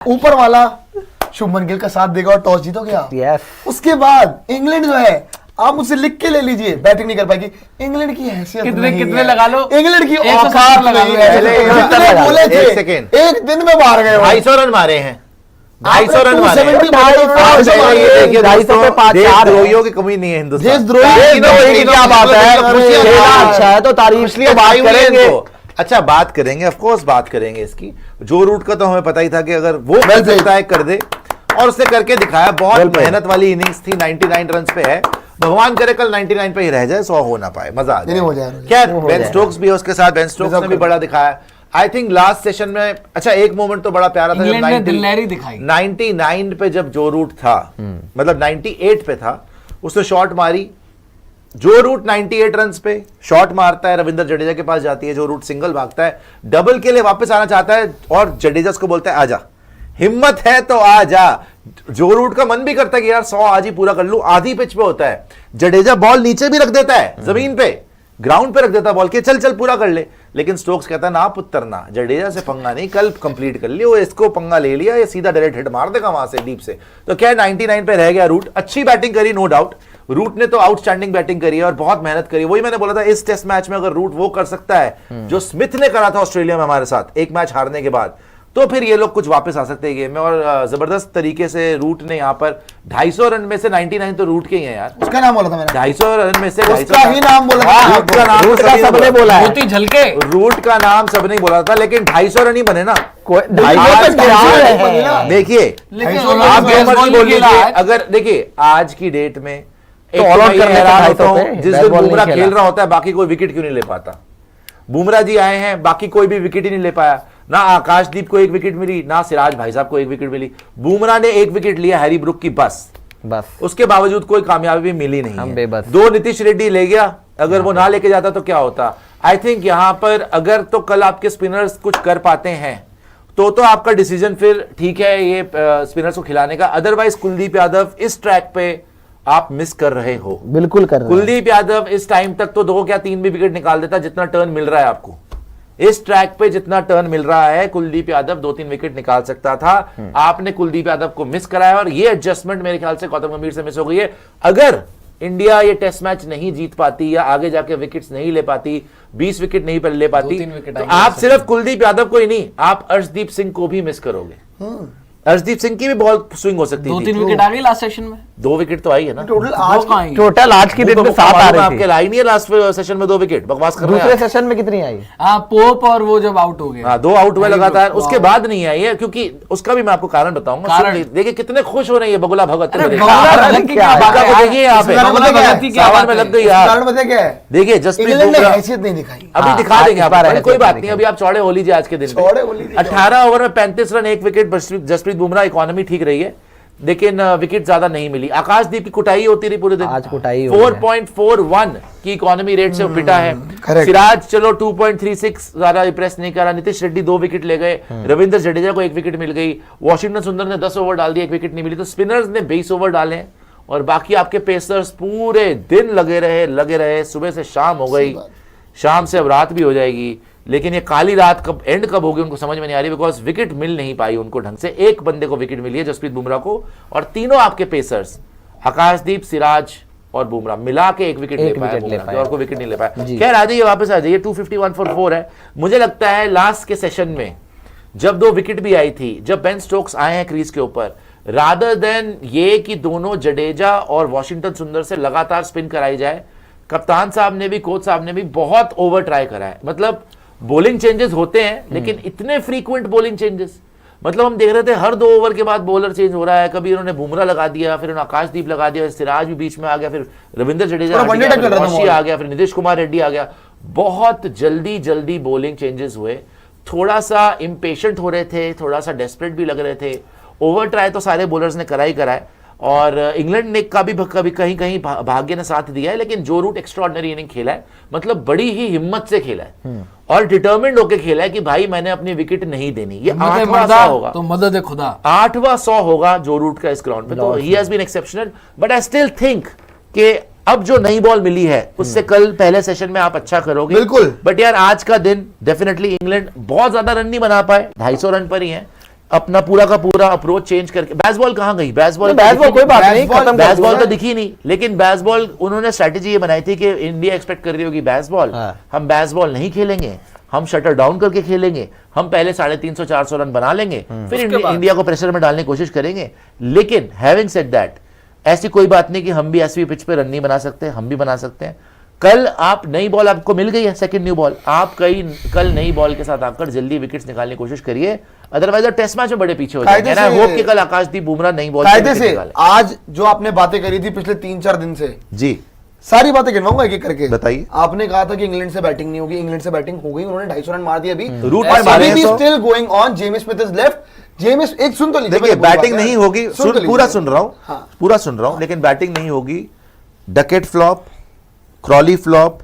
ऊपर वाला शुभमन गिल का साथ देगा और टॉस जीतोगे आप। यस। उसके बाद इंग्लैंड जो है, आप मुझसे लिख के ले लीजिए, बैटिंग नहीं कर पाएगी। इंग्लैंड की हैसियत कितने लगा लो, इंग्लैंड की औकात नहीं है। बोले थे एक दिन में मार गए, 250 रन मारे हैं, 250 रन मारे। 250 पे 5-4 देशद्रोहियों की कमी नहीं है हिंदुस्तान। देशद्रोही की क्या बात है, अच्छा है तो तारीफ की बात करेंगे। अच्छा बात करेंगे, ऑफ कोर्स बात करेंगे इसकी। जो रूट का तो हमें पता ही था कि अगर वो कर सकता है कर दे, और उसने करके दिखाया। बहुत मेहनत वाली इनिंग्स थी, 99 रन पे है। भगवान करे कल 99 पे ही रह जाए, 100 हो ना पाए, मजा आ जाए। क्या बेन स्टोक्स भी है उसके साथ, बेन स्टोक्स ने भी बड़ा दिखाया। आई थिंक लास्ट सेशन में अच्छा एक मोमेंट तो बड़ा प्यारा था, जब 99 पे जब जो रूट था, मतलब 98 पे था, उसने शॉट मारी। जो रूट 98 रन पे शॉट मारता है, रविंद्र जडेजा के पास जाती है। जो रूट सिंगल भागता है, डबल के लिए वापस आना चाहता है, और जडेजा उसको बोलता है आजा, हिम्मत है तो आ जा। जो रूट का मन भी करता है कि यार 100 आज ही पूरा कर लूं। आधी पिच पे होता है, जडेजा बॉल नीचे भी रख देता है, जमीन पे ग्राउंड पे रख देता है बॉल के, चल चल पूरा कर ले। लेकिन स्टोक्स कहता है ना पुत्र ना, जडेजा से पंगा नहीं, कल कंप्लीट कर लियो। इसको पंगा ले लिया, ये सीधा डायरेक्ट हिट मार देगा वहां से डीप से। तो क्या 99 पे रह गया रूट। अच्छी बैटिंग करी, नो डाउट। रूट ने तो आउटस्टैंडिंग बैटिंग करी है और बहुत मेहनत करी। वही मैंने बोला था, इस टेस्ट मैच में अगर रूट वो कर सकता है जो स्मिथ ने करा था ऑस्ट्रेलिया में हमारे साथ एक मैच हारने के बाद, तो फिर ये लोग कुछ वापस आ सकते हैं गेम में। और जबरदस्त तरीके से रूट ने यहाँ पर 250 रन में से 99 तो रूट के ही है यार। उसका नाम बोला था मैंने, 250 रन में से उसका ही नाम बोला था। रूट का नाम सबने बोला है, मोती झलके रूट का नाम सबने बोला था, लेकिन 250 रन ही बने ना। देखिए आप जो मर्जी बोल लीजिए, अगर देखिए आज की डेट में जिस दिन बुमराह खेल रहा होता है बाकी कोई विकेट क्यों नहीं ले पाता। बुमराह जी आए हैं, बाकी कोई भी विकेट ही नहीं ले पाया। ना आकाशदीप को एक विकेट मिली, ना सिराज भाई साहब को एक विकेट मिली। बुमराह ने एक विकेट लिया हैरी ब्रुक की, बस उसके बावजूद कोई कामयाबी मिली नहीं है। 2 नीतीश रेड्डी ले गया, अगर वो ना लेके जाता तो क्या होता। आई थिंक यहां पर अगर तो कल आपके स्पिनर्स कुछ कर पाते हैं तो आपका डिसीजन फिर ठीक है ये स्पिनर्स को खिलाने का। अदरवाइज कुलदीप यादव इस ट्रैक पे आप मिस कर रहे हो, बिल्कुल कर रहे हो। कुलदीप यादव इस टाइम तक तो 2 या 3 भी विकेट निकाल देता, जितना टर्न मिल रहा है आपको इस ट्रैक पे, जितना टर्न मिल रहा है कुलदीप यादव 2-3 विकेट निकाल सकता था। आपने कुलदीप यादव को मिस कराया और ये एडजस्टमेंट मेरे ख्याल से गौतम गंभीर से मिस हो गई है। अगर इंडिया ये टेस्ट मैच नहीं जीत पाती या आगे जाके विकेट्स नहीं ले पाती, 20 विकेट नहीं ले पाती, तो आप सिर्फ कुलदीप यादव को ही नहीं, आप अर्शदीप सिंह को भी मिस करोगे। अर्शदीप सिंह की भी बहुत स्विंग हो सकती है। 2-3 विकेट आ गई लास्ट सेशन में, 2 विकेट तो आई है ना टोटल आज की दिन में 7 आ रही थी। आपके लाई नहीं है लास्ट सेशन में 2 विकेट, बकवास कर रहे हैं। दूसरे सेशन में कितनी आई? पोप और वो जब आउट हो गए, 2 आउट हुए लगातार, उसके बाद नहीं आई है, क्योंकि उसका भी मैं आपको कारण बताऊंगा। देखिए कितने खुश हो रही है बगुला भगत, देखिए यहाँ पे सावन में लग गई यार। देखिए जसप्रीत बुमराह हैसियत नहीं दिखाई, अभी दिखा देंगे, कोई बात नहीं, अभी आप चौड़े हो लीजिए आज के दिन। 18 ओवर में 35 run 1 wicket Jasprit Bumrah, economy ठीक रही है, लेकिन विकेट ज्यादा नहीं मिली। आकाशदीप की कुटाई होती रही पूरे दिन, आज कुटाई 4.41 की इकोनॉमी रेट से पिटा है। सिराज चलो 2.36 ज्यादा इंप्रेस नहीं करा। नीतीश रेड्डी 2 विकेट ले गए, रविंद्र जडेजा को 1 विकेट मिल गई। वॉशिंगटन सुंदर ने 10 ओवर डाल दिए, 1 विकेट नहीं मिली। तो स्पिनर्स ने 20 ओवर डाले और बाकी आपके पेसर्स पूरे दिन लगे रहे। सुबह से शाम हो गई, शाम से अब रात भी हो जाएगी, लेकिन ये काली रात कब एंड कब होगी उनको समझ में नहीं आ रही, बिकॉज विकेट मिल नहीं पाई उनको ढंग से। एक बंदे को विकेट मिली है, जसप्रीत बुमराह को, और तीनों आपके पेसर्स आकाशदीप, सिराज और बुमराह मिला के 1 विकेट ले पाया, और कोई विकेट नहीं ले पाया। खैर आ जाइए, वापस आ जाइए। 251 for 4 है। मुझे लगता है लास्ट के सेशन में जब 2 विकेट भी आई थी, जब बेन स्टोक्स आए हैं क्रीज के ऊपर, रादर देन ये कि दोनों जडेजा और वॉशिंगटन सुंदर से लगातार स्पिन कराई जाए, कप्तान साहब ने भी, कोच साहब ने भी बहुत ओवर ट्राई करा है। मतलब बॉलिंग चेंजेस होते हैं, लेकिन इतने फ्रीक्वेंट बॉलिंग चेंजेस, मतलब हम देख रहे थे हर 2 ओवर के बाद बॉलर चेंज हो रहा है। कभी उन्होंने बुमराह लगा दिया, फिर उन्होंने आकाशदीप लगा दिया, सिराज भी बीच में आ गया, फिर रविंद्र जडेजा आ गया, फिर नीतीश कुमार रेड्डी आ गया। बहुत जल्दी बॉलिंग चेंजेस हुए। थोड़ा सा इम्पेशेंट हो रहे थे, थोड़ा सा डेस्परेट भी लग रहे थे। ओवर ट्राई तो सारे बॉलर्स ने करा ही करा है, और इंग्लैंड ने का भी कभी कहीं भाग्य ने साथ दिया है, लेकिन जो रूट एक्स्ट्राऑर्डिनरी इनिंग खेला है, मतलब बड़ी ही हिम्मत से खेला है और डिटर्मिन्ड होकर खेला है कि भाई मैंने अपनी विकेट नहीं देनी। ये 8वां 100 होगा, तो मदद खुदा 8वां 100 होगा जो रूट का इस ग्राउंड पे। तो he has been exceptional, but I still think कि अब जो नई बॉल मिली है उससे कल पहले सेशन में आप अच्छा करोगे, बिल्कुल। बट यार आज का दिन डेफिनेटली इंग्लैंड बहुत ज्यादा रन नहीं बना पाए, 250 रन पर ही है। अपना पूरा का पूरा अप्रोच चेंज करके बेसबॉल कहां गई? बेसबॉल कोई बात नहीं, खत्म कर बेसबॉल तो दिखी नहीं, लेकिन बेसबॉल उन्होंने स्ट्रेटेजी ये बनाई थी कि इंडिया एक्सपेक्ट कर रही होगी बेसबॉल, हम बेसबॉल नहीं खेलेंगे, हम शटर डाउन करके खेलेंगे, हम पहले 350-400 रन बना लेंगे, फिर इंडिया को प्रेशर में डालने की कोशिश करेंगे। लेकिन हैविंग सेड दैट, ऐसी कोई बात नहीं कि हम भी ऐसी पिच पे रन नहीं बना सकते, हम भी बना सकते हैं। कल आप नई बॉल आपको मिल गई है, सेकंड न्यू बॉल, आप कल नई बॉल के साथ आकर जल्दी विकेट्स निकालने की कोशिश करिए, अदरवाइज टेस्ट मैच में बड़े पीछे हो जाएंगे ना। होप कि कल आकाशदीप बुमराह नई बॉल कायदे से आज जो आपने बातें करी थी पिछले 3-4 दिन से, जी सारी बातें गिनवाऊंगा एक एक करके। बताइए। आपने कहा था कि इंग्लैंड से बैटिंग नहीं होगी, इंग्लैंड से बैटिंग हो गई, उन्होंने 250 रन मार दिए अभी, रूट पर मारे हैं, still going on, James Smith is left. James एक सुन तो लीजिए, देखिए बैटिंग नहीं होगी, पूरा सुन रहा हूं, हाँ। पूरा सुन रहा हूं, लेकिन बैटिंग नहीं होगी। Duckett flop, Crawley flop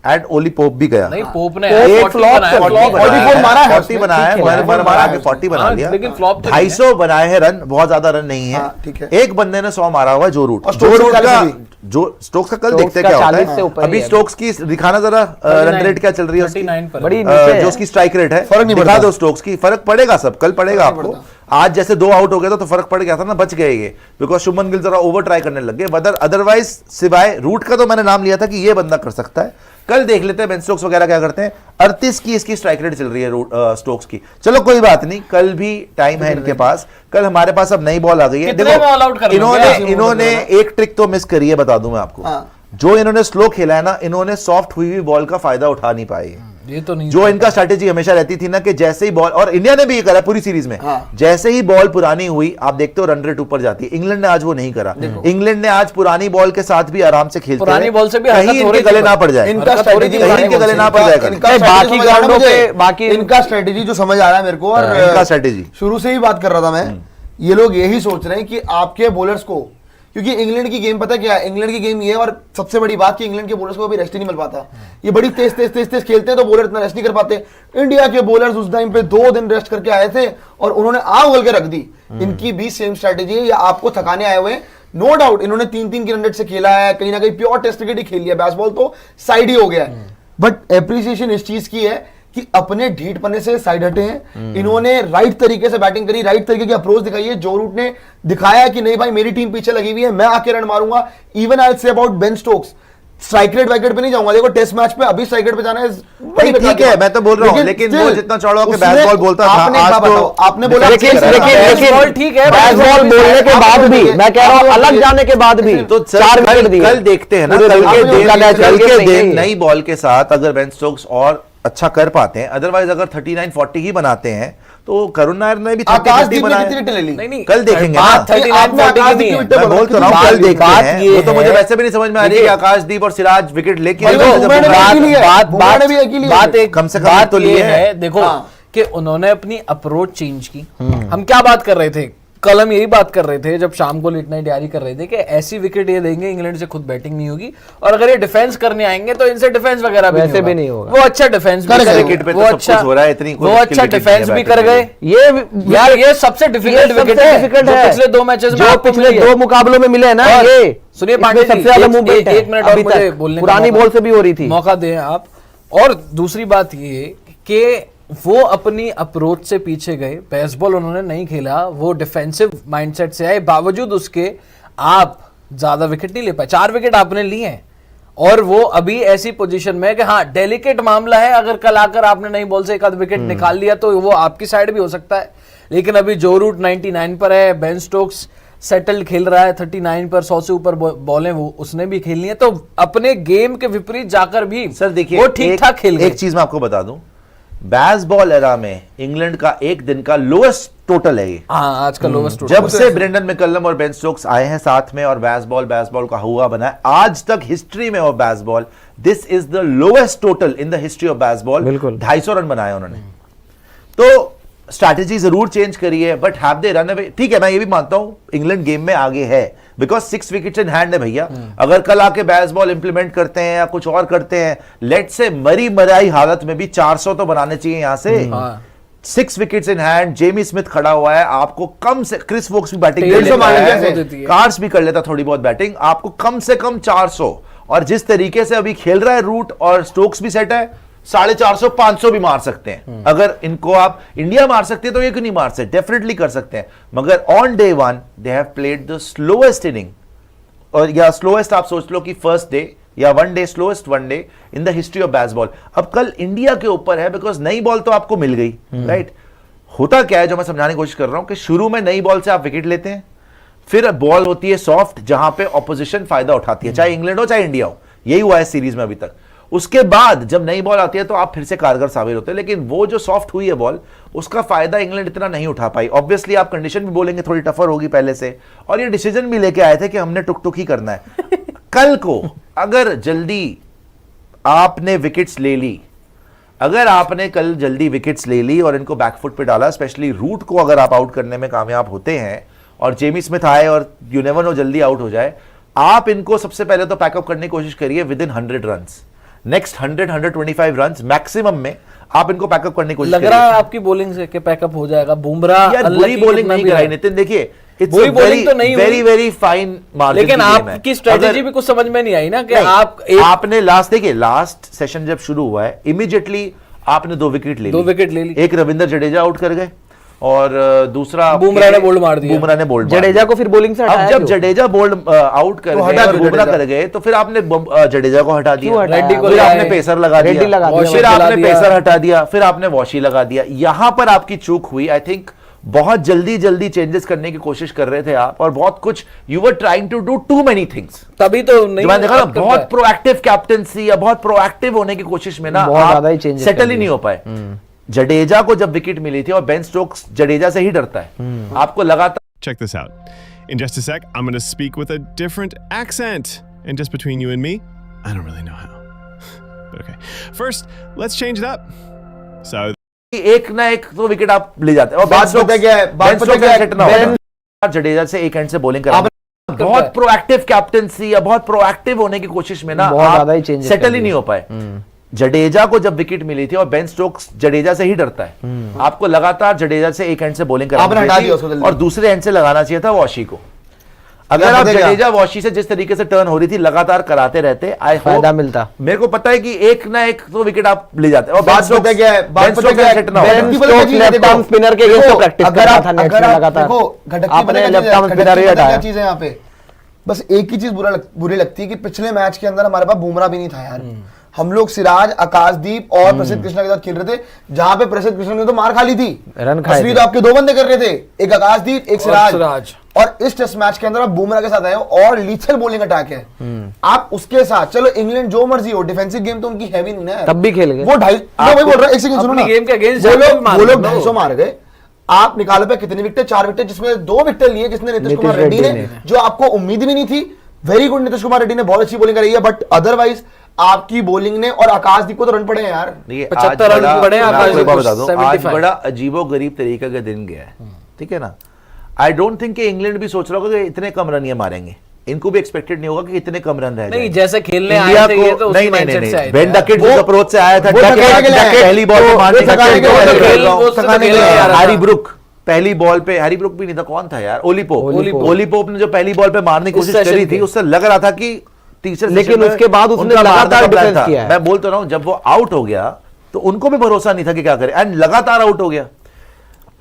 and Ollie Pope भी गया। नहीं, पोप ने एक 40 फ्लॉप बनाया, 44 मारा है, 40 बनाया है, मैंने मारा के 40 बना हाँ, लिया, लेकिन flop तो 250 बनाए हैं रन, बहुत ज्यादा रन नहीं है। हाँ, ठीक है। एक बंदे ने 100 मारा हुआ है, जो रूट, और जो स्टोक्स रूट का का, 40 जो स्टोक्स का कल स्टोक्स देखते का क्या होता 40 से है। ऊपर ही अभी है। स्टोक्स की दिखाना जरा रन रेट क्या चल रही है उसकी, 39 पर बड़ी जो उसकी स्ट्राइक रेट है, फर्क नहीं दिखा पड़ता। दो स्टोक्स की, फर्क पड़ेगा, सब कल पड़ेगा आपको। आज जैसे 2 आउट हो गए तो फर्क पड़ गया था ना, बच गए ये, बिकॉज शुभमन गिल जरा ओवर ट्राई करने लग गए। अदरवाइज सिवाय रूट का तो मैंने नाम लिया था कि ये बंदा कर सकता है। कल देख लेते हैं बेन स्टोक्स वगैरह क्या करते हैं। 38 की इसकी स्ट्राइक रेट चल रही है स्टोक्स की। चलो कोई बात नहीं, कल भी टाइम है इनके पास, कल हमारे पास अब नई बॉल आ गई है। कितने में ऑल आउट कर लोगे? इन्होंने एक ट्रिक तो मिस करी है, बता दूं मैं आपको। हाँ। जो इन्होंने स्लो खेला है ना, इन्होंने सॉफ्ट हुई हुई बॉल का फायदा उठा नहीं पाए। ये तो नहीं, जो इनका स्ट्रेटेजी हमेशा रहती थी ना कि जैसे ही बॉल, और इंडिया ने भी ये करा पूरी सीरीज में, हाँ। जैसे ही बॉल पुरानी हुई आप देखते हो रन रेट ऊपर जाती है। इंग्लैंड ने आज वो नहीं करा। इंग्लैंड ने आज पुरानी बॉल के साथ भी आराम से खेलते पुरानी हैं, बॉल से भी कहीं हरकत हो इनके रही गले थी, ना पड़ जाए, इनका हरकत हो रही स्ट्रेटेजी थी, कहीं इनके गले ना पड़ जाएगा। बाकी ग्राउंडों पे बाकी इनका स्ट्रेटेजी जो समझ आ रहा है मेरे को, और इनका स्ट्रेटेजी शुरू से ही बात कर रहा था मैं, ये लोग यही सोच रहे हैं कि आपके बॉलर्स को, क्योंकि इंग्लैंड की गेम पता क्या है, इंग्लैंड की गेम ये है, और सबसे बड़ी बात कि इंग्लैंड के बॉलर्स को अभी रेस्ट ही नहीं मिल पाता। ये बड़ी तेज खेलते हैं तो बॉलर इतना रेस्ट नहीं कर पाते। इंडिया के बॉलर्स उस टाइम पे 2 दिन रेस्ट करके आए थे और उन्होंने आग उगल के रख दी। इनकी भी सेम स्ट्रेटेजी है, या आपको थकाने आए हुए, नो डाउट इन्होंने 3-3 की रन रेट से खेला है, कहीं ना कहीं प्योर टेस्ट क्रिकेट ही खेल लिया, बेसबॉल तो साइड ही हो गया है। बट एप्रिसिएशन इस चीज की है कि अपने ढीठ पने से साइड हटे हैं, इन्होंने राइट तरीके से बैटिंग करी, राइट तरीके की अप्रोच दिखाई है। जो रूट ने दिखाया कि नहीं भाई मेरी टीम पीछे लगी हुई है, मैं आके रन मारूंगा। Even I say about Ben Stokes, strike rate वाइक रेट पे नहीं जाऊंगा, देखो टेस्ट मैच पे अभी स्ट्राइक रेट पे जाना है, बड़ी ठीक है, मैं तो बोल रहा हूं, लेकिन वो जितना चौड़ा होकर बेसबॉल बोलता था, आज तो आपने बोला लेकिन ठीक है, बेसबॉल बोलने के बाद भी, मैं कह रहा हूं अलग जाने के बाद भी तो 4 विकेट दिए। कल देखते हैं ना, पूरे कल के दिन का मैच दिन, कल खेल के के दिन नहीं। नई बॉल के साथ अगर बेन स्टोक्स और अच्छा कर पाते हैं, अदरवाइज अगर 39-40 ही बनाते हैं तो करुण नायर ने भी 30-50 बनाया। नहीं नहीं, कल देखेंगे ना, बात 39-40 की नहीं है। मैं बोल तो रहा हूं, कल देखते बात हैं। ये वो तो मुझे है- वैसे भी नहीं समझ में आ रही है कि आकाशदीप और सिराज विकेट लेके भाई, आए थे, बुमराह ने जब भी बात- अकेली है। बात बुमराह ने भी अकेली है। बात एक कम से कम बात तो ये लिए है, हैं। देखो हाँ। कि उन्होंने अपनी अप्रोच चेंज की। हम क्या बात कर रहे थे कल, हम यही बात कर रहे थे जब शाम को लेट नाइट डियारी कर रहे थे कि ऐसी विकेट ये देंगे, इंग्लैंड से खुद बैटिंग नहीं होगी, और अगर ये डिफेंस करने आएंगे तो इनसे डिफेंस वगैरह वैसे भी नहीं होगा। वो अच्छा डिफेंस भी करेक्ट, कर विकेट पे वो तो सब अच्छा कुछ हो रहा है, इतनी कोई वो मुश्किल अच्छा विकेट डिफेंस नहीं है भी कर बैटिंग गए। के ये यार ये सबसे डिफिकल्ट विकेट है डिफिकल्ट जो है पिछले 2 मैचेस में जो आपको पिछले मिली है। 2 मुकाबलों में मिले हैं ना, और ये सुनिए इसमें पांडे जी, सबसे ज्यादा एक- मूवमेंट है एक मिनट और अभी मुझे तक। बोलने का पुरानी मौका- बॉल से भी हो रही थी। मौका दें आप। और दूसरी बात ये कि वो अपनी अप्रोच से पीछे गए, बेसबॉल उन्होंने नहीं खेला, वो डिफेंसिव माइंडसेट से आए, बावजूद उसके आप ज्यादा विकेट नहीं ले पाए। 4 विकेट आपने लिए हैं और वो अभी ऐसी पोजीशन में है कि हाँ डेलिकेट मामला है, अगर कल आकर आपने नई बॉल से एक आध विकेट निकाल लिया तो वो आपकी साइड भी हो सकता है। लेकिन अभी जो रूट 99 पर है, बेन स्टोक्स सेटल्ड खेल रहा है 39 पर, 100 से ऊपर बॉलें वो उसने भी खेलनी है, तो अपने गेम के विपरीत जाकर भी सर देखिए, वो ठीक ठाक खेल गए। एक चीज मैं आपको बता दूं, बेसबॉल एरा में इंग्लैंड का एक दिन का लोएस्ट टोटल है ये। हाँ आज का लोवेस्ट जब से ब्रेंडन मैकलम और बेन स्टोक्स आए हैं साथ में और बेसबॉल का हुआ बना है, आज तक हिस्ट्री में of baseball this is the lowest total in the history of baseball. बिल्कुल 250 रन बनाए उन्होंने। तो स्ट्रैटेजी जरूर चेंज करी है, but have they run away? ठीक है, मैं ये भी मानता हूं इंग्लैंड गेम में आगे है, बिकॉज 6 विकेट्स इन हैंड है भैया। अगर कल आके बेसबॉल इंप्लीमेंट करते हैं या कुछ और करते हैं, लेट से मरी मराई हालत में भी 400 तो बनाने चाहिए यहां से। 6 wickets in hand, Jamie Smith खड़ा हुआ है, आपको कम से, क्रिस वोक्स भी बैटिंग कर 150 मार लेता देती है, कार्ड्स भी कर लेता थोड़ी बहुत बैटिंग, आपको कम से कम 400। और जिस तरीके से अभी खेल रहा है रूट और स्टोक्स भी सेट है, 450 500 भी मार सकते हैं। अगर इनको आप इंडिया मार सकते हैं तो ये क्यों नहीं मार सकते, डेफिनेटली कर सकते हैं। मगर on day one they have played the slowest inning, और या स्लोएस्ट आप सोच लो कि फर्स्ट डे या one day, slowest one day in the history of baseball. अब कल इंडिया के ऊपर है, बिकॉज नई बॉल तो आपको मिल गई, राइट। होता क्या है, जो मैं समझाने की कोशिश कर रहा हूं कि शुरू में नई बॉल से आप विकेट लेते हैं, फिर बॉल होती है सॉफ्ट जहां पे ऑपोजिशन फायदा उठाती है, चाहे इंग्लैंड हो चाहे इंडिया हो, यही हुआ है सीरीज में अभी तक। उसके बाद जब नई बॉल आती है तो आप फिर से कारगर साबित होते हैं, लेकिन वो जो सॉफ्ट हुई है बॉल, उसका फायदा इंग्लैंड इतना नहीं उठा पाई। ऑब्वियसली आप कंडीशन भी बोलेंगे थोड़ी टफर होगी पहले से, और ये डिसीजन भी लेके आए थे कि हमने टुक टुक ही करना है। कल को अगर जल्दी आपने विकेट्स ले ली, अगर आपने कल जल्दी विकेट्स ले ली और इनको बैकफुट पे डाला, स्पेशली रूट को अगर आप आउट करने में कामयाब होते हैं और जेमी स्मिथ आए और यू नेवर नो जल्दी आउट हो जाए, आप इनको सबसे पहले तो पैकअप करने की कोशिश करिए with in 100 run, next 100-125 run maximum में आप इनको पैकअप करने की कोशिश लग रहा है आपकी बॉलिंग से कि पैकअप हो जाएगा। बुमराह यार बुरी बॉलिंग नहीं कराई नितिन, देखिए बुरी बॉलिंग तो नहीं हुई, वेरी वेरी फाइन मार्जिन, लेकिन आपकी स्ट्रेटेजी भी कुछ समझ में नहीं आई ना कि आपने लास्ट सेशन जब शुरू हुआ है इमीडिएटली आपने 2 विकेट ले ली। एक रविंद्र जडेजा आउट कर गए और दूसरा बुमराह ने बोल्ड मार दिया। बुमराह ने बोल्ड जडेजा को फिर बॉलिंग से हटाया। अब जब जडेजा बोल्ड आउट कर गए और बुमराह कर गए तो फिर आपने जडेजा को हटा दिया, फिर आपने पेसर लगा दिया, फिर आपने पेसर हटा दिया, फिर आपने वॉशी लगा दिया। यहां पर आपकी चूक हुई। आई थिंक बहुत जल्दी चेंजेस करने की कोशिश कर रहे थे आप, और बहुत कुछ you were trying to do too many things, तभी तो नहीं मैंने देखा ना, बहुत प्रोएक्टिव कैप्टेंसी या बहुत प्रोएक्टिव होने की कोशिश में ना आप सेटल ही नहीं हो पाए। जडेजा को जब विकेट मिली थी, और बेन स्टोक्स जडेजा से ही डरता है, आपको लगातार Check this out. In just a sec, I'm going to speak with a different accent. And just between you and me, I don't really know how. But okay. First, let's change it up. So एक ना एक तो wicket आप ले जाते हैं, और बात पता क्या है, बात पता क्या है, जडेजा से एक एंड से बॉलिंग करा, बहुत प्रोएक्टिव कैप्टेंसी या बहुत प्रोएक्टिव होने की कोशिश में ना आप सेटल ही नहीं हो पाए। जडेजा को जब विकेट मिली थी, और बेन स्टोक्स जडेजा से ही डरता है, आपको लगातार जडेजा से एक एंड से बॉलिंग करना चाहिए और दूसरे एंड से लगाना चाहिए था वॉशी को। अगर आप जडेजा वॉशी से जिस तरीके से टर्न हो रही थी लगातार कराते रहते, आई फायदा मिलता। मेरे को पता है कि एक ना एक तो विकेट आप ले जाते हैं, और बात पता क्या है, बात पता क्या है, लेफ्ट आर्म स्पिनर के अगेंस्ट प्रैक्टिस कर रहा था नेक्स्ट में लगातार। देखो आपने लेफ्ट आर्म स्पिनर ही हटाया, चीज है यहाँ पे बस एक ही चीज बुरी लगती है कि पिछले मैच के अंदर हमारे पास बुमराह भी नहीं था यार। हम लोग सिराज, आकाशदीप और प्रसिद्ध कृष्णा के साथ खेल रहे थे, जहां पे प्रसिद्ध कृष्णा ने तो मार खा ली थी, रन खाए थे। तो आपके 2 बंदे कर रहे थे, एक आकाशदीप एक सिराज। और इस टेस्ट मैच के अंदर आप बुमराह के साथ आए हो और लीथल बॉलिंग अटैक है, आप उसके साथ चलो इंग्लैंड जो मर्जी हो, डिफेंसिव गेम तो उनकी हैवी नहीं है, तब भी खेल गए वो 250। मैं वही बोल रहा हूं, एक सेकंड सुनो ना, गेम के अगेंस्ट वो लोग 250 मार गए। आप निकालो पे कितने विकेट, 4 विकेट, जिसमें 2 विकेट लिए किसने, नीतीश कुमार रेड्डी ने, जो आपको उम्मीद भी नहीं थी। वेरी गुड, नीतीश कुमार रेड्डी ने बहुत अच्छी बॉलिंग करी है, बट अदरवाइज आपकी बॉलिंग ने, और आकाशदीप को तो रन पड़े हैं यार, 75 रन पड़े हैं आकाशदीप को, बता दूं आज बड़ा अजीबो गरीब तरीके का दिन गया है, ठीक है ना। आई डोंट थिंक कि इंग्लैंड भी सोच रहा होगा कि इतने कम रन ये मारेंगे, इनको भी एक्सपेक्टेड नहीं होगा कि इतने कम रन रह नहीं, जैसे खेलने आए थे ये तो उसी माइंडसेट से आए थे। बेन डकेट जिस अप्रोच से आया था, पहली बॉल पे मारने का, हैरी ब्रुक पहली बॉल पे, हैरी ब्रुक भी नहीं था, कौन था यार, ओली पोप ने जो पहली बॉल पे मारने की कोशिश करी थी, उससे लग रहा था कि तीसरे, लेकिन उसके बाद उसने लगातार डिफेंस किया। मैं बोलता रहा हूं, जब वो आउट हो गया तो उनको भी भरोसा नहीं था कि क्या करे, एंड लगातार आउट हो गया।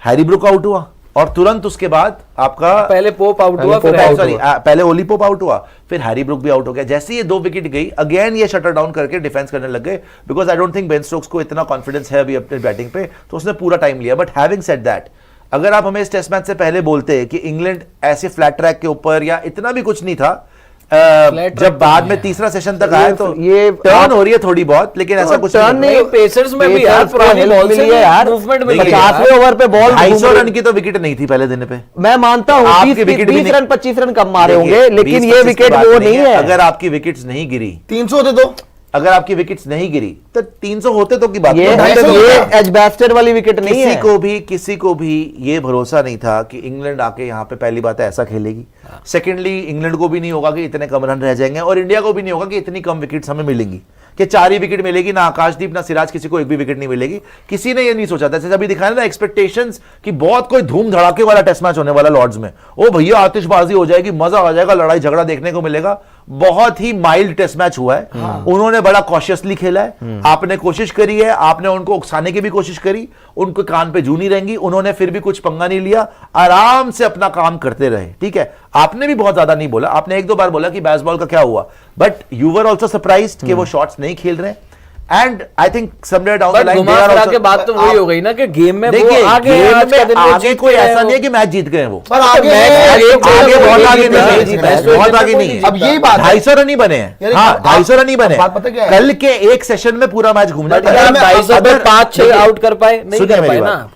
हैरी ब्रुक आउट हुआ और तुरंत उसके बाद आपका पहले पोप आउट हुआ, पहले ओली पोप आउट हुआ, फिर हैरी ब्रुक भी आउट हो गया। जैसे ये 2 विकेट गई, अगेन ये शटर डाउन करके डिफेंस करने लग गए, because I don't think Ben Stokes को इतना कॉन्फिडेंस है अभी अपने बैटिंग पे, तो उसने पूरा टाइम लिया। बट हैविंग सेड दैट, अगर आप हमें इस टेस्ट मैच से पहले बोलते कि इंग्लैंड ऐसे फ्लैट ट्रैक के ऊपर या इतना भी कुछ नहीं था, जब बाद में तीसरा सेशन तक आया तो ये टर्न हो रही है थोड़ी बहुत, लेकिन ऐसा कुछ टर्न नहीं, पेसर्स में भी यार पुरानी बॉल मिली है यार, मूवमेंट मिली है। 50वें ओवर पे बॉल 250 रन की तो विकेट नहीं थी पहले दिन पे, मैं मानता हूं 20 रन 25 रन कम मारे होंगे, लेकिन ये विकेट वो नहीं है। अगर आपकी विकेट्स नहीं गिरी, 300 होते तो, अगर आपकी विकेट्स नहीं गिरी तो 300 होते तो की बात, ये एजबैस्टर वाली विकेट नहीं है। किसी को भी ये भरोसा नहीं था कि इंग्लैंड आके यहाँ पे पहली बात है ऐसा खेलेगी, सेकेंडली इंग्लैंड को भी नहीं होगा कि इतने कम रन रह जाएंगे, और इंडिया को भी नहीं होगा कि इतनी कम विकेट्स हमें मिलेंगी, कि 4 ही विकेट मिलेगी, ना आकाशदीप ना सिराज, किसी को एक भी विकेट नहीं मिलेगी। किसी ने ये नहीं सोचा था, जैसे अभी दिखाया ना एक्सपेक्टेशंस कि बहुत कोई धूम धड़ाके वाला टेस्ट मैच होने वाला लॉर्ड्स में, ओ भैया आतिशबाजी हो जाएगी, मजा आ जाएगा, लड़ाई झगड़ा देखने को मिलेगा, बहुत ही माइल्ड टेस्ट मैच हुआ है। उन्होंने बड़ा कॉशियसली खेला है। आपने कोशिश करी है, आपने उनको उकसाने की भी कोशिश करी, उनको कान पे जू नहीं रहेंगी, उन्होंने फिर भी कुछ पंगा नहीं लिया, आराम से अपना काम करते रहे। ठीक है, आपने भी बहुत ज्यादा नहीं बोला, आपने एक दो बार बोला कि बेसबॉल का क्या हुआ, but you were also surprised कि वो शॉट्स नहीं खेल रहे। And I think somewhere down the line के बाद तो वही हो गई ना कि गेम में देखिए, वो आगे गेम आज का में दिन वो आगे जीत कोई के ऐसा रहे नहीं है कि मैच जीत गए वो, पर आगे आगे बहुत आगे नहीं है, मैच तो बहुत एक आगे दिन में नहीं है। अब यही बात है। 250 रन ही बने हैं। यार, हाँ, आप- 250 रन ही बने बात पता क्या है? कल के एक सेशन में पूरा मैच घूम जाता है। 250 पे 5-6 आउट कर पाए, नहीं सुनिए कर मेरी पाए बात, ना।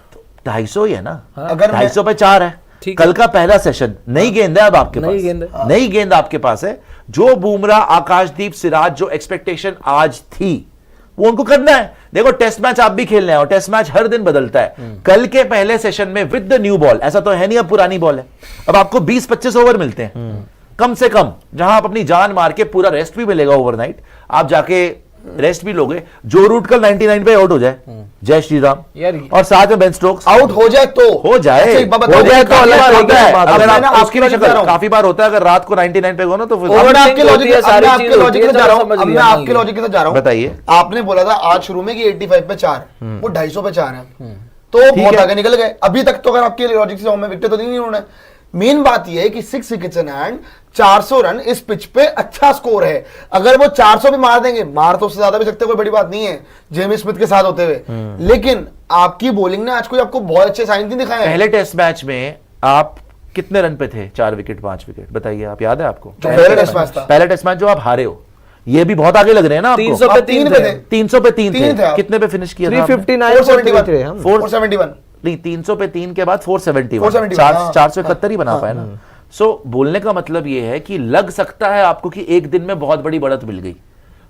250 ही है ना, अगर मैं- 250 पे 4 है। ठीक कल का पहला सेशन, नई गेंद है अब आपके नई पास, गेंद है। नई गेंद आपके पास है। जो बुमराह, आकाशदीप, सिराज, जो एक्सपेक्टेशन आज थी वो उनको करना है। देखो, टेस्ट मैच आप भी खेलने हैं और टेस्ट मैच हर दिन बदलता है। कल के पहले सेशन में विद द न्यू बॉल, ऐसा तो है नहीं अब पुरानी बॉल है, अब आपको 20-25 ओवर मिलते हैं कम से कम, जहां आप अपनी जान मार के, पूरा रेस्ट भी मिलेगा ओवरनाइट, आप जाके रेस्ट भी लोगे। जो रूट कल 99 पे आउट हो जाए, जय श्री राम, यार, और साथ में बेन स्टोक्स आउट हो जाए तो हो जाए, अच्छा, एक बात बताओ, हो जाए तो काफी अलग बार होता होता है। है। अगर अब मैं आप ना उसकी आपकी भी वजह से शक्ल, जा रहा हूं। काफी बार होता है, अगर रात को 99 पे गो ना तो फिर अब मैं Overthink आपके होती लॉजिक है, सारी आपके चीज़ लॉजिक होती से है, जा रहा हूं, समझ अब मैं लिया, आपके लॉजिक से जा रहा हूं। बताइए। आपने बोला था आज शुरू में कि 85 पे 4, वो 250 पे 4 है, तो बहुत आगे निकल गए। अभी तक तो अगर आपके लॉजिक से में विकेट तो नहीं उन्होंने। मेन बात यह है कि 6 विकेट्स इन हैंड, 400 रन इस पिच पे अच्छा स्कोर है। अगर वो 400 भी मार देंगे, मार तो उससे ज्यादा भी सकते, कोई बड़ी बात नहीं है जेमी स्मिथ के साथ होते हुए, लेकिन आपकी बॉलिंग ने आज कोई आपको बहुत अच्छे साइन नहीं दिखाए हैं। पहले टेस्ट मैच में आप कितने रन पे थे? 4 विकेट 5 विकेट, बताइए आप, याद है आपको? पहले टेस्ट मैच था, पहले टेस्ट मैच जो आप हारे हो, ये भी बहुत आगे लग रहे हैं ना आपको। 300 पे आप 3 पे थे, 300 पे 3 तीन थे थे, आप। कितने पे फिनिश किया था आपने? 359 471 471 नहीं, 300 पे 3 के बाद 471, 471, 471 ही बना पाया ना। सो बोलने का मतलब ये है कि लग सकता है आपको कि एक दिन में बहुत बड़ी बढ़त मिल गई,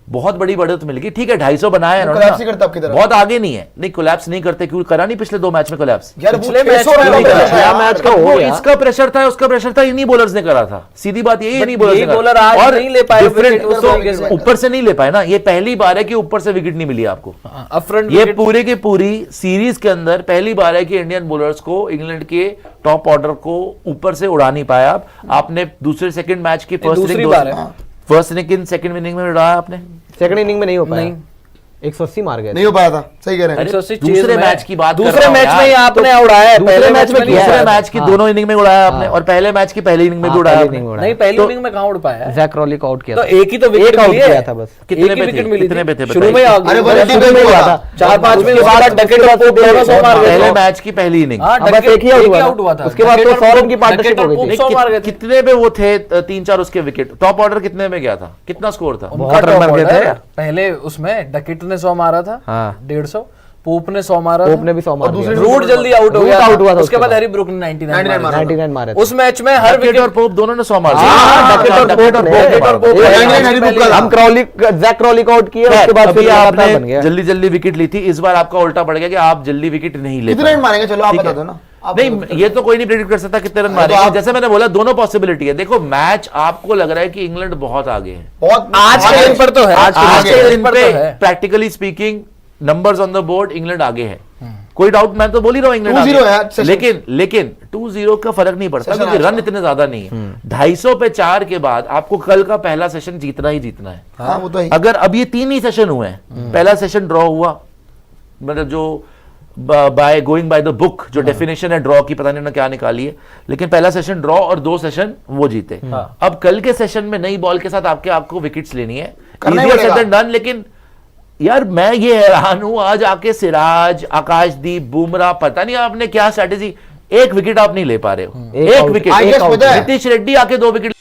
बहुत बड़ी बढ़त मिल गई। ठीक है, 250 बनाया है collapse नहीं करता आपकी तरह। बहुत आगे नहीं है, नहीं कोलैप्स नहीं करते, क्योंकि करा नहीं पिछले 2 मैच में कोलैप्स। यार पिछले वो मैच 600 में रन नहीं पे करा, था यार। मैच का हो वो गया। इसका प्रेशर था, उसका प्रेशर था, इन्हीं बॉलर्स ने करा था। सीधी बात ये, इन्हीं बॉलर्स यही ने करा। बॉलर आज और नहीं ले पाए different- विकेट उस तो तरीके से। ऊपर से नहीं ले पाए ना, ये पहली बार है कि ऊपर से विकेट नहीं मिली आपको। अपफ्रंट ये पूरे की पूरी सीरीज के अंदर पहली बार है कि इंडियन बॉलर्स को, इंग्लैंड के टॉप ऑर्डर को ऊपर से उड़ा नहीं पाया। आपने दूसरे सेकंड मैच की दूसरी बार है। फर्स्ट इनिंग सेकंड इनिंग में उड़ाया आपने। सेकंड इनिंग में नहीं हो पाया, नहीं। 180 मार गए। नहीं हो पाया था, सही कह रहे हैं। अरे, 180 दूसरे चेज में- मैच की बात कर दूसरे रहा हूं मैच यार। में ही आपने उड़ाया है, दूसरे पहले मैच में नहीं किया दूसरे है। मैच की दोनों इनिंग में उड़ाया आपने, और पहले मैच की पहली इनिंग में भी उड़ाया पहली आपने। इनिंग में नहीं, पहली तो- इनिंग में कहां उड़ पाया है? जैक रॉली को आउट किया तो था। एक ही तो विकेट एक आउट मिली है। किया था बस। कितने एक ही पे विकेट थे? मिली कितने थी। पे थे शुरू में बताइए? अरे वो शुरू में हुआ था। 4-5 में उसके उसके बाद बाद डकेट और पोप दोनों 100 मार गए पहले थे। मैच की पहली इनिंग। हाँ, बस डकेट एक ही आउट आउट हुआ था। उसके बाद तो डकेट और 100 रन पोप- की पार्टनरशिप डकेट और हो गई थी। पोप 100 मार गए थे। कितने पे वो थे? 3-4 उसके विकेट। टॉप ऑर्डर कितने में गया था? कितना स्कोर था? उनका बहुत रन top मार गए order थे। पहले उसमें डकेट ने 100 मारा था, हाँ। 150, पोप ने 100 मारा पोप था, ने भी 100 मार दिया। रूट जल्दी आउट हो रूट गया आउट हुआ था उसके उसके बाद बाद। हैरी ब्रूक ने 99 मारा 99 मारे थे। उस मैच में हर डकेट और विकेट पोप दोनों ने 100 मार दिए। हाँ, डकेट और डकेट पोप ने- ने डकेट और पोप मारा। ने- 99 हैरी ब्रूक का हम जैक रॉली को आउट किए, उसके बाद अभी फिर लगातार बन आपने गया। जल्दी जल्दी विकेट ली थी, इस बार आपका उल्टा पड़ गया कि आप जल्दी विकेट नहीं ले कितने रन पाए। मारेंगे? चलो आप ठीक बता है। दो ना। आप नहीं, बता दो। ये तो कोई नहीं प्रेडिक्ट कर सकता कितने रन तो मारेंगे। आप- जैसे मैंने बोला, दोनों पॉसिबिलिटी है। देखो, मैच आपको लग रहा है कि इंग्लैंड बहुत आगे है। बहुत आज के दिन पर तो है, आज आज के के दिन पर पे तो है। Practically speaking, numbers on the board, England आगे है। कोई डाउट, मैं तो बोल ही रहा हूं इंग्लैंड 2-0 है आगे। सेशन। लेकिन 2-0 का फर्क नहीं पड़ता, सेशन क्योंकि आज रन का। इतने ज्यादा नहीं है। 250 पे 4 के बाद आपको कल का पहला सेशन जीतना ही जीतना है। हाँ, वो तो है। अगर अब ये 3 ही सेशन हुए हैं, पहला सेशन ड्रॉ हुआ, मतलब जो by going by the book जो डेफिनेशन है ड्रॉ की, पता नहीं उन्होंने क्या निकाली है, लेकिन पहला सेशन ड्रॉ और 2 सेशन वो जीते। अब कल के सेशन में नई बॉल के साथ आपको विकेट्स लेनी है, करना ही Easier said पड़ेगा। than done, लेकिन यार मैं ये हैरान हूं, आज आके सिराज, आकाशदीप, बुमराह, पता नहीं आपने क्या स्ट्रेटेजी, एक विकेट आप नहीं ले पा रहे हो। एक एक out- विकेट, I guess पता है। नीतीश रेड्डी आके 2 विकेट